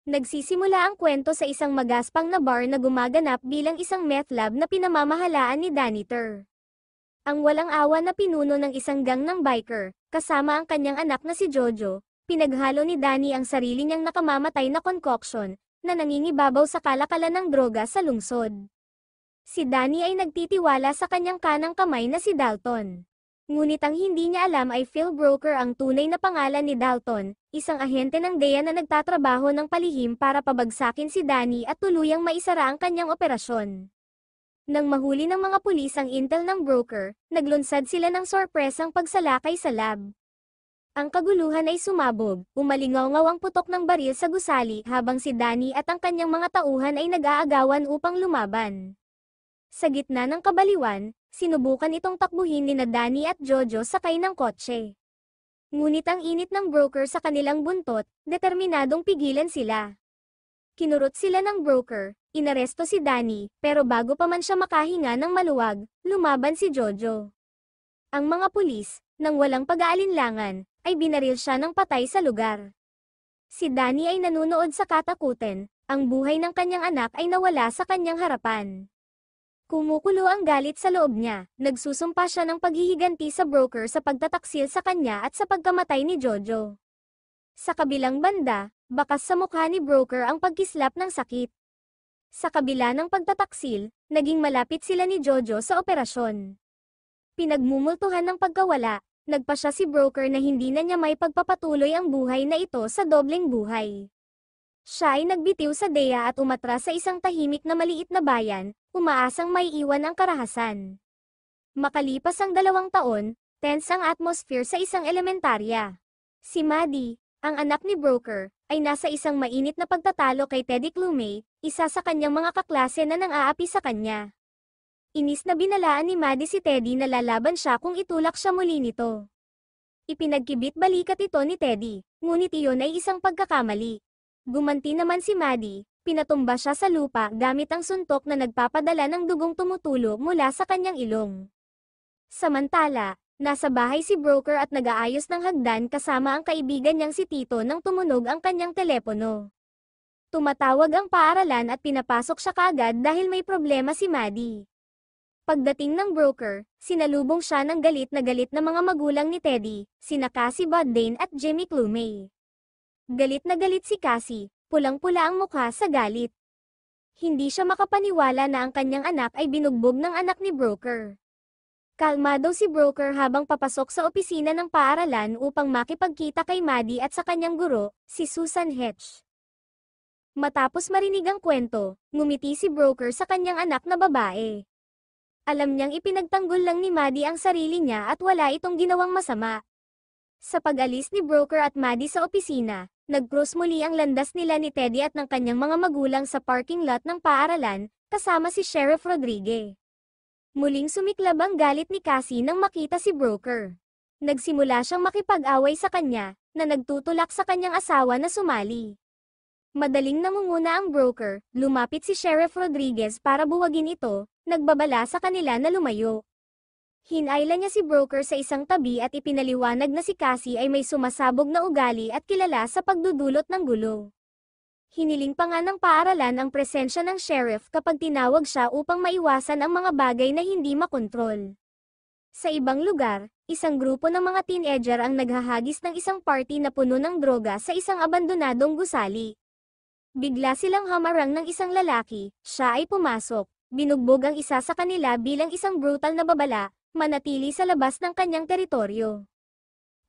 Nagsisimula ang kwento sa isang magaspang na bar na gumaganap bilang isang meth lab na pinamamahalaan ni Daniter. Ang walang awa na pinuno ng isang gang ng biker, kasama ang kanyang anak na si Jojo, pinaghalo ni Danny ang sarili niyang nakamamatay na concoction, na nangingibabaw sa kalakalan ng droga sa lungsod. Si Danny ay nagtitiwala sa kanyang kanang kamay na si Dalton. Ngunit ang hindi niya alam ay Phil Broker ang tunay na pangalan ni Dalton, isang ahente ng DEA na nagtatrabaho ng palihim para pabagsakin si Danny at tuluyang maisara ang kanyang operasyon. Nang mahuli ng mga pulis ang intel ng broker, naglunsad sila ng sorpresang pagsalakay sa lab. Ang kaguluhan ay sumabog, umalingaw-ngaw ang putok ng baril sa gusali habang si Danny at ang kanyang mga tauhan ay nag-aagawan upang lumaban. Sa gitna ng kabaliwan, sinubukan itong takbuhin ni Danny at Jojo sakay ng kotse. Ngunit ang init ng broker sa kanilang buntot, determinadong pigilan sila. Kinurot sila ng broker, inaresto si Danny, pero bago pa man siya makahinga ng maluwag, lumaban si Jojo. Ang mga pulis, nang walang pag-aalinlangan, ay binaril siya ng patay sa lugar. Si Danny ay nanunood sa katakutan, ang buhay ng kanyang anak ay nawala sa kanyang harapan. Kumukulo ang galit sa loob niya, nagsusumpa siya ng paghihiganti sa broker sa pagtataksil sa kanya at sa pagkamatay ni Jojo. Sa kabilang banda, bakas sa mukha ni broker ang pagkislap ng sakit. Sa kabila ng pagtataksil, naging malapit sila ni Jojo sa operasyon. Pinagmumultuhan ng pagkawala, nagpasya si broker na hindi na niya may pagpapatuloy ang buhay na ito sa dobleng buhay. Siya ay nagbitiw sa DEA at umatras sa isang tahimik na maliit na bayan, umaasang may iwan ang karahasan. Makalipas ang 2 taon, tense ang atmosphere sa isang elementarya. Si Maddie, ang anak ni broker, ay nasa isang mainit na pagtatalo kay Teddy Clume, isa sa kanyang mga kaklase na nang-aapi sa kanya. Inis na binalaan ni Maddie si Teddy na lalaban siya kung itulak siya muli nito. Ipinagkibit balikat ito ni Teddy, ngunit iyon ay isang pagkakamali. Gumanti naman si Maddie, pinatumba siya sa lupa gamit ang suntok na nagpapadala ng dugong tumutulo mula sa kanyang ilong. Samantala, nasa bahay si broker at nag-aayos ng hagdan kasama ang kaibigan niyang si Tito nang tumunog ang kanyang telepono. Tumatawag ang paaralan at pinapasok siya kaagad dahil may problema si Maddie. Pagdating ng broker, sinalubong siya ng galit na mga magulang ni Teddy, sina Cassie Bodine at Jimmy Clume. Galit na galit si Cassie, pulang-pula ang mukha sa galit. Hindi siya makapaniwala na ang kanyang anak ay binugbog ng anak ni broker. Kalmado si broker habang papasok sa opisina ng paaralan upang makipagkita kay Maddie at sa kanyang guro, si Susan Hetch. Matapos marinig ang kwento, ngumiti si broker sa kanyang anak na babae. Alam niyang ipinagtanggol lang ni Maddie ang sarili niya at wala itong ginawang masama. Sa pag-alis ni broker at Maddie sa opisina, nag-cross muli ang landas nila ni Teddy at ng kanyang mga magulang sa parking lot ng paaralan, kasama si Sheriff Rodriguez. Muling sumiklab ang galit ni Cassie nang makita si broker. Nagsimula siyang makipag-away sa kanya, na nagtutulak sa kanyang asawa na sumali. Madaling nangunguna ang broker, lumapit si Sheriff Rodriguez para buwagin ito, nagbabala sa kanila na lumayo. Hinayla niya si broker sa isang tabi at ipinaliwanag na si Cassie ay may sumasabog na ugali at kilala sa pagdudulot ng gulo. Hiniling pa nga ng paaralan ang presensya ng sheriff kapag tinawag siya upang maiwasan ang mga bagay na hindi makontrol. Sa ibang lugar, isang grupo ng mga teenager ang naghahagis ng isang party na puno ng droga sa isang abandonadong gusali. Bigla silang hamarang ng isang lalaki, siya ay pumasok, binugbog ang isa sa kanila bilang isang brutal na babala, manatili sa labas ng kanyang teritoryo.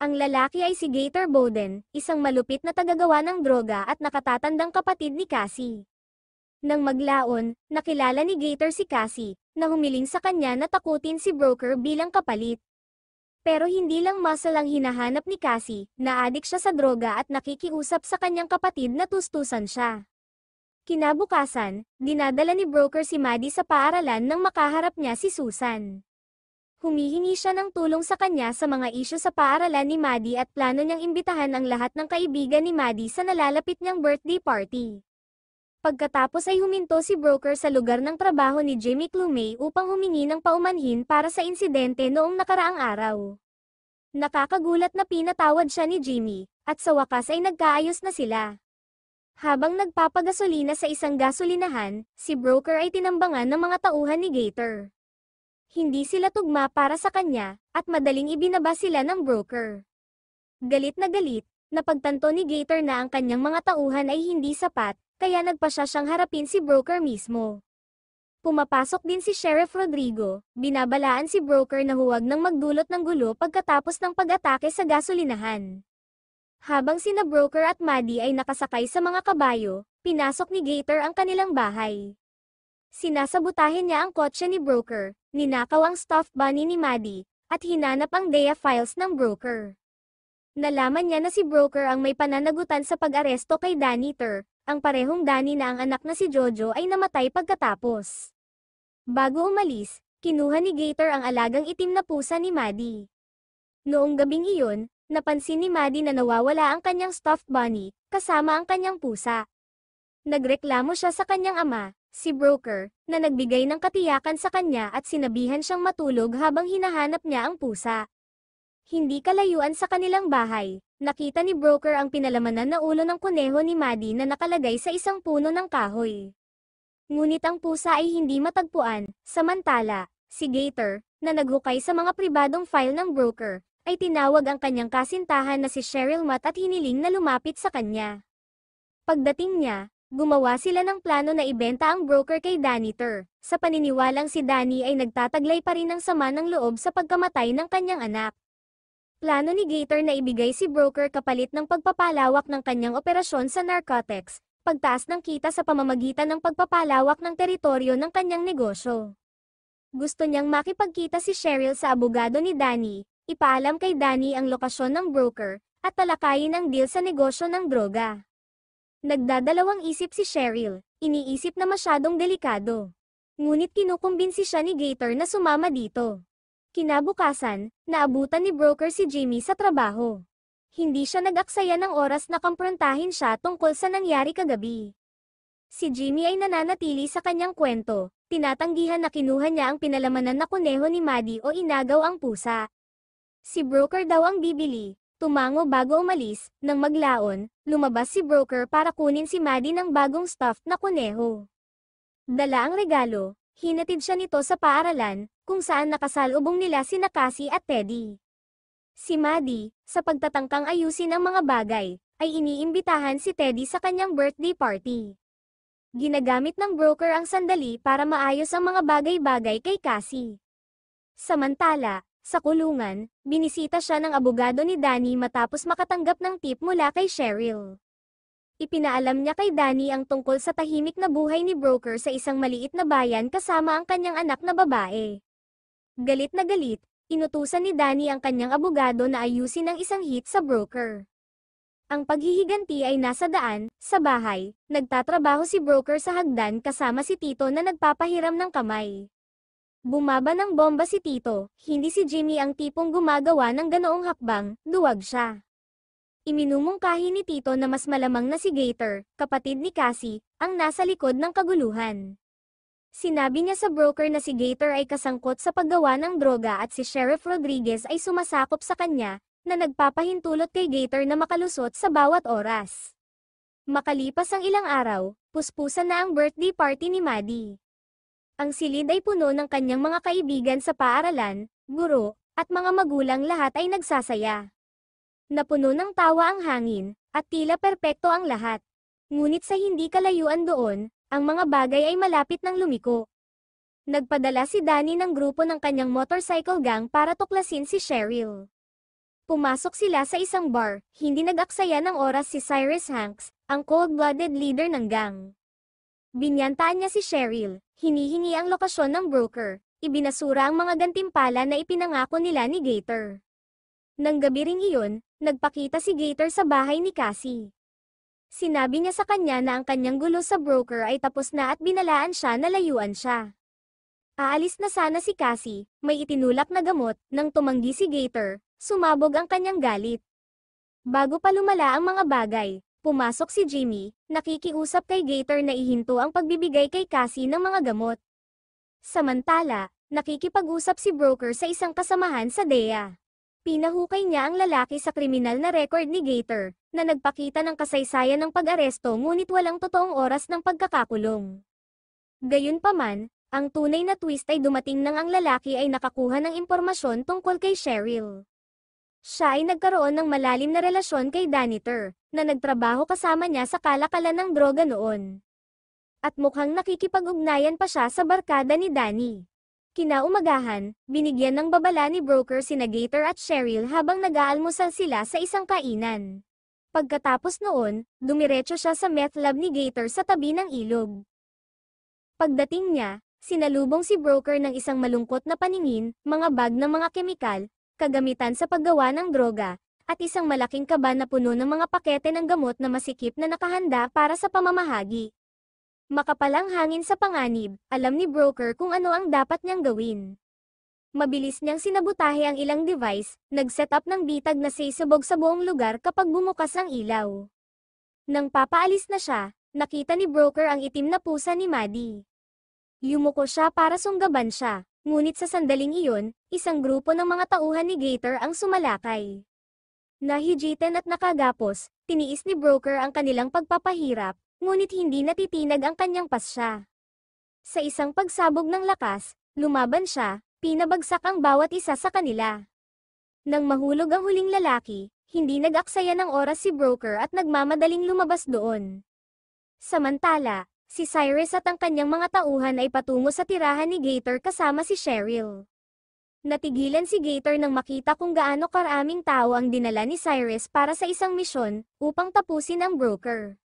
Ang lalaki ay si Gator Bowden, isang malupit na tagagawa ng droga at nakatatandang kapatid ni Cassie. Nang maglaon, nakilala ni Gator si Cassie, na humiling sa kanya na takutin si broker bilang kapalit. Pero hindi lang muscle ang hinahanap ni Cassie, na-addict siya sa droga at nakikiusap sa kanyang kapatid na tustusan siya. Kinabukasan, dinadala ni broker si Maddie sa paaralan nang makaharap niya si Susan. Humihingi siya ng tulong sa kanya sa mga isyu sa paaralan ni Maddie at plano niyang imbitahan ang lahat ng kaibigan ni Maddie sa nalalapit niyang birthday party. Pagkatapos ay huminto si broker sa lugar ng trabaho ni Jimmy Clume upang humingi ng paumanhin para sa insidente noong nakaraang araw. Nakakagulat na pinatawad siya ni Jimmy, at sa wakas ay nagkaayos na sila. Habang nagpapagasolina sa isang gasolinahan, si broker ay tinambangan ng mga tauhan ni Gator. Hindi sila tugma para sa kanya, at madaling ibinaba sila ng broker. Galit, napagtanto ni Gator na ang kanyang mga tauhan ay hindi sapat, kaya nagpasya siyang harapin si broker mismo. Pumapasok din si Sheriff Rodrigo, binabalaan si broker na huwag nang magdulot ng gulo pagkatapos ng pag-atake sa gasolinahan. Habang sina broker at Maddie ay nakasakay sa mga kabayo, pinasok ni Gator ang kanilang bahay. Sinasabotahin niya ang kotse ni broker, ninakaw ang stuffed bunny ni Maddie, at hinanap ang DEA files ng broker. Nalaman niya na si broker ang may pananagutan sa pag-aresto kay Daniter, ang parehong Danny na ang anak na si Jojo ay namatay pagkatapos. Bago umalis, kinuha ni Gator ang alagang itim na pusa ni Maddie. Noong gabing iyon, napansin ni Maddie na nawawala ang kanyang stuffed bunny, kasama ang kanyang pusa. Nagreklamo siya sa kanyang ama, si broker, na nagbigay ng katiyakan sa kanya at sinabihan siyang matulog habang hinahanap niya ang pusa. Hindi kalayuan sa kanilang bahay, nakita ni broker ang pinalamanan na ulo ng kuneho ni Maddie na nakalagay sa isang puno ng kahoy. Ngunit ang pusa ay hindi matagpuan, samantala, si Gator, na naghukay sa mga pribadong file ng broker, ay tinawag ang kanyang kasintahan na si Cheryl Matt at hiniling na lumapit sa kanya. Pagdating niya, gumawa sila ng plano na ibenta ang broker kay Daniter, sa paniniwalang si Danny ay nagtataglay pa rin ng sama ng loob sa pagkamatay ng kanyang anak. Plano ni Gator na ibigay si broker kapalit ng pagpapalawak ng kanyang operasyon sa narcotics, pagtaas ng kita sa pamamagitan ng pagpapalawak ng teritoryo ng kanyang negosyo. Gusto niyang makipagkita si Cheryl sa abogado ni Danny, ipaalam kay Danny ang lokasyon ng broker, at talakayin ang deal sa negosyo ng droga. Nagdadalawang isip si Cheryl, iniisip na masyadong delikado. Ngunit kinukumbinsi siya ni Gator na sumama dito. Kinabukasan, naabutan ni broker si Jimmy sa trabaho. Hindi siya nag-aksaya ng oras na kamprontahin siya tungkol sa nangyari kagabi. Si Jimmy ay nananatili sa kanyang kwento, tinatanggihan na kinuha niya ang pinalamanan na kuneho ni Maddie o inagaw ang pusa. Si broker daw ang bibili, tumango bago umalis, nang maglaon, lumabas si broker para kunin si Maddie ng bagong stuffed na kuneho. Dala ang regalo, hinatid siya nito sa paaralan, kung saan nakasalubong nila sina Cassie at Teddy. Si Maddie, sa pagtatangkang ayusin ang mga bagay, ay iniimbitahan si Teddy sa kanyang birthday party. Ginagamit ng broker ang sandali para maayos ang mga bagay-bagay kay Cassie. Samantala, sa kulungan, binisita siya ng abogado ni Danny matapos makatanggap ng tip mula kay Cheryl. Ipinaalam niya kay Danny ang tungkol sa tahimik na buhay ni broker sa isang maliit na bayan kasama ang kanyang anak na babae. Galit na galit, inutusan ni Danny ang kanyang abogado na ayusin ang isang hit sa broker. Ang paghihiganti ay nasa daan, sa bahay, nagtatrabaho si broker sa hagdan kasama si Tito na nagpapahiram ng kamay. Bumaba ng bomba si Tito, hindi si Jimmy ang tipong gumagawa ng ganoong hakbang, duwag siya. Iminumungkahi ni Tito na mas malamang na si Gator, kapatid ni Cassie, ang nasa likod ng kaguluhan. Sinabi niya sa broker na si Gator ay kasangkot sa paggawa ng droga at si Sheriff Rodriguez ay sumasakop sa kanya, na nagpapahintulot kay Gator na makalusot sa bawat oras. Makalipas ang ilang araw, puspusan na ang birthday party ni Maddie. Ang silid ay puno ng kanyang mga kaibigan sa paaralan, guro, at mga magulang lahat ay nagsasaya. Napuno ng tawa ang hangin, at tila perpekto ang lahat. Ngunit sa hindi kalayuan doon, ang mga bagay ay malapit ng lumiko. Nagpadala si Danny ng grupo ng kanyang motorcycle gang para tuklasin si Cheryl. Pumasok sila sa isang bar, hindi nag-aksaya ng oras si Cyrus Hanks, ang cold-blooded leader ng gang. Binyantaan niya si Cheryl, hinihingi ang lokasyon ng broker, ibinasura ang mga gantimpala na ipinangako nila ni Gator. Nang gabi ring iyon, nagpakita si Gator sa bahay ni Cassie. Sinabi niya sa kanya na ang kanyang gulo sa broker ay tapos na at binalaan siya na layuan siya. Aalis na sana si Cassie, may itinulak na gamot, nang tumanggi si Gator, sumabog ang kanyang galit. Bago pa lumala ang mga bagay, pumasok si Jimmy, nakikiusap kay Gator na ihinto ang pagbibigay kay Cassie ng mga gamot. Samantala, nakikipag-usap si broker sa isang kasamahan sa DEA. Pinahukay niya ang lalaki sa kriminal na record ni Gator, na nagpakita ng kasaysayan ng pag-aresto ngunit walang totoong oras ng pagkakakulong. Gayunpaman, ang tunay na twist ay dumating nang ang lalaki ay nakakuha ng impormasyon tungkol kay Cheryl. Siya ay nagkaroon ng malalim na relasyon kay Danitor, na nagtrabaho kasama niya sa kalakalan ng droga noon. At mukhang nakikipag-ugnayan pa siya sa barkada ni Danny. Kinaumagahan, binigyan ng babala ni broker sina Gator at Cheryl habang nag-aalmusal sila sa isang kainan. Pagkatapos noon, dumiretso siya sa meth lab ni Gator sa tabi ng ilog. Pagdating niya, sinalubong si broker ng isang malungkot na paningin, mga bag ng mga kemikal, kagamitan sa paggawa ng droga, at isang malaking kaban na puno ng mga pakete ng gamot na masikip na nakahanda para sa pamamahagi. Makapalang hangin sa panganib, alam ni broker kung ano ang dapat niyang gawin. Mabilis niyang sinabutahe ang ilang device, nag-set up ng bitag na sisubog sa buong lugar kapag bumukas ang ilaw. Nang papaalis na siya, nakita ni broker ang itim na pusa ni Maddie. Yumuko siya para sunggaban siya, ngunit sa sandaling iyon, isang grupo ng mga tauhan ni Gator ang sumalakay. Nahigitan at nakagapos, tiniis ni broker ang kanilang pagpapahirap, ngunit hindi natitinag ang kanyang pasya. Sa isang pagsabog ng lakas, lumaban siya, pinabagsak ang bawat isa sa kanila. Nang mahulog ang huling lalaki, hindi nag-aksaya ng oras si broker at nagmamadaling lumabas doon. Samantala, si Cyrus at ang kanyang mga tauhan ay patungo sa tirahan ni Gator kasama si Cheryl. Natigilan si Gator nang makita kung gaano karaming tao ang dinala ni Cyrus para sa isang misyon, upang tapusin ang broker.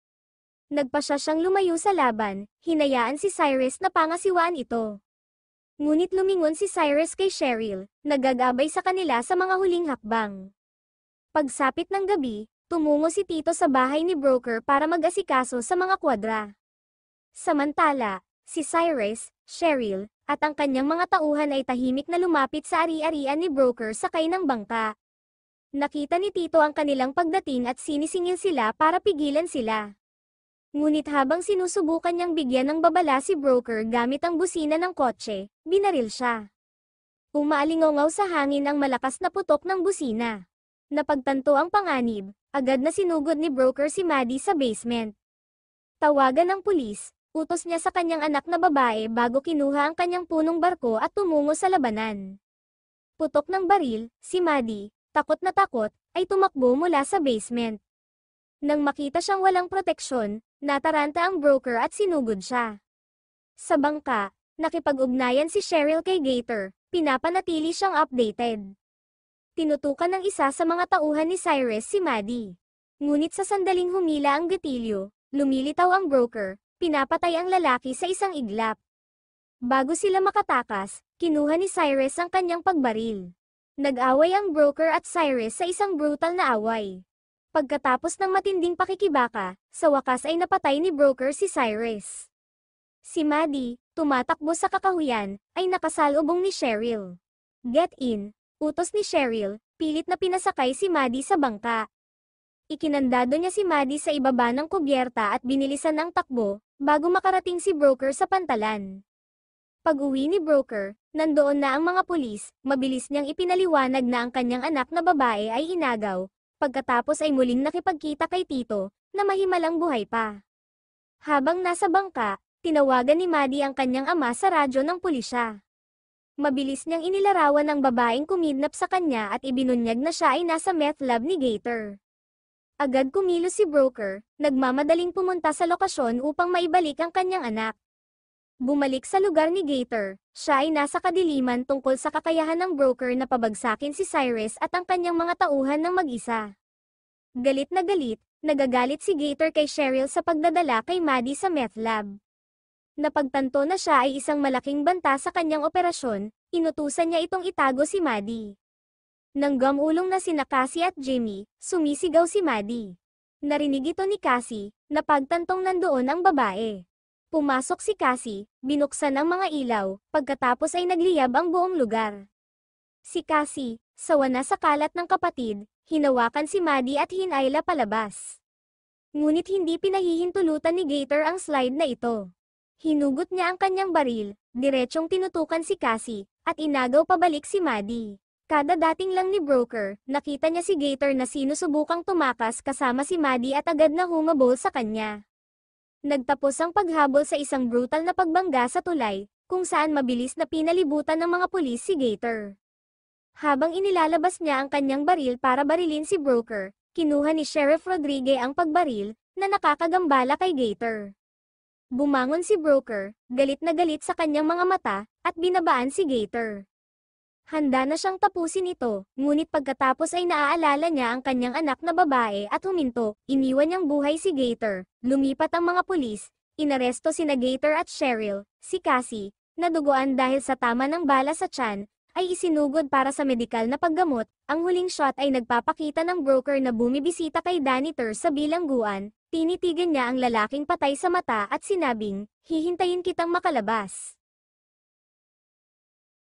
Nagpasya siyang lumayo sa laban, hinayaan si Cyrus na pangasiwaan ito. Ngunit lumingon si Cyrus kay Cheryl, nagagabay sa kanila sa mga huling hakbang. Pagsapit ng gabi, tumungo si Tito sa bahay ni broker para mag-asikaso sa mga kwadra. Samantala, si Cyrus, Cheryl, at ang kanyang mga tauhan ay tahimik na lumapit sa ari-arian ni broker sakay ng bangka. Nakita ni Tito ang kanilang pagdating at sinisingil sila para pigilan sila. Ngunit habang sinusubukan niyang bigyan ng babala si broker gamit ang busina ng kotse, binaril siya. Umaalingaw sa hangin ang malakas na putok ng busina. Napagtanto ang panganib, agad na sinugod ni broker si Maddie sa basement. Tawagan ng pulis, utos niya sa kanyang anak na babae bago kinuha ang kanyang punong barko at tumungo sa labanan. Putok ng baril, si Maddie, takot na takot, ay tumakbo mula sa basement. Nang makita siyang walang proteksyon, nataranta ang broker at sinugod siya. Sa bangka, nakipag-ugnayan si Cheryl kay Gator, pinapanatili siyang updated. Tinutukan ng isa sa mga tauhan ni Cyrus si Maddie. Ngunit sa sandaling humila ang gatilyo, lumilitaw ang broker, pinapatay ang lalaki sa isang iglap. Bago sila makatakas, kinuha ni Cyrus ang kanyang pagbaril. Nag-away ang broker at Cyrus sa isang brutal na away. Pagkatapos ng matinding pakikibaka, sa wakas ay napatay ni broker si Cyrus. Si Maddie, tumatakbo sa kakahuyan, ay nakasalubong ni Cheryl. Get in, utos ni Cheryl, pilit na pinasakay si Maddie sa bangka. Ikinandado niya si Maddie sa ibaba ng kubyerta at binilisan ang takbo, bago makarating si broker sa pantalan. Pag-uwi ni broker, nandoon na ang mga pulis, mabilis niyang ipinaliwanag na ang kanyang anak na babae ay inagaw, pagkatapos ay muling nakipagkita kay Tito, na mahimalang buhay pa. Habang nasa bangka, tinawagan ni Maddie ang kanyang ama sa radyo ng pulisya. Mabilis niyang inilarawan ng babaeng kumidnap sa kanya at ibinunyag na siya ay nasa meth lab ni Gator. Agad kumilos si broker, nagmamadaling pumunta sa lokasyon upang maibalik ang kanyang anak. Bumalik sa lugar ni Gator, siya ay nasa kadiliman tungkol sa kakayahan ng broker na pabagsakin si Cyrus at ang kanyang mga tauhan ng mag-isa. Galit na galit, nagagalit si Gator kay Cheryl sa pagdadala kay Maddie sa meth lab. Napagtanto na siya ay isang malaking banta sa kanyang operasyon, inutusan niya itong itago si Maddie. Nang gamulong na sina Cassie at Jimmy, sumisigaw si Maddie. Narinig ito ni Cassie, na pagtantong nandoon ang babae. Pumasok si Cassie, binuksan ang mga ilaw, pagkatapos ay nagliyab ang buong lugar. Si Cassie, sawa na sa kalat ng kapatid, hinawakan si Maddie at hinayla palabas. Ngunit hindi pinahihintulutan ni Gator ang slide na ito. Hinugot niya ang kanyang baril, diretsyong tinutukan si Cassie, at inagaw pabalik si Maddie. Kada dating lang ni Broker, nakita niya si Gator na sinusubukang tumakas kasama si Maddie at agad na humabol sa kanya. Nagtapos ang paghabol sa isang brutal na pagbangga sa tulay, kung saan mabilis na pinalibutan ng mga pulis si Gator. Habang inilalabas niya ang kanyang baril para barilin si Broker, kinuha ni Sheriff Rodriguez ang pagbaril, na nakakagambala kay Gator. Bumangon si Broker, galit na galit sa kanyang mga mata, at binabaan si Gator. Handa na siyang tapusin ito, ngunit pagkatapos ay naaalala niya ang kanyang anak na babae at huminto, iniwan niyang buhay si Gator, lumipat ang mga pulis, inaresto sina Gator at Cheryl, si Cassie, na duguan dahil sa tama ng bala sa tiyan, ay isinugod para sa medikal na paggamot. Ang huling shot ay nagpapakita ng Broker na bumibisita kay Janitor sa bilangguan, tinitigan niya ang lalaking patay sa mata at sinabing, hihintayin kitang makalabas.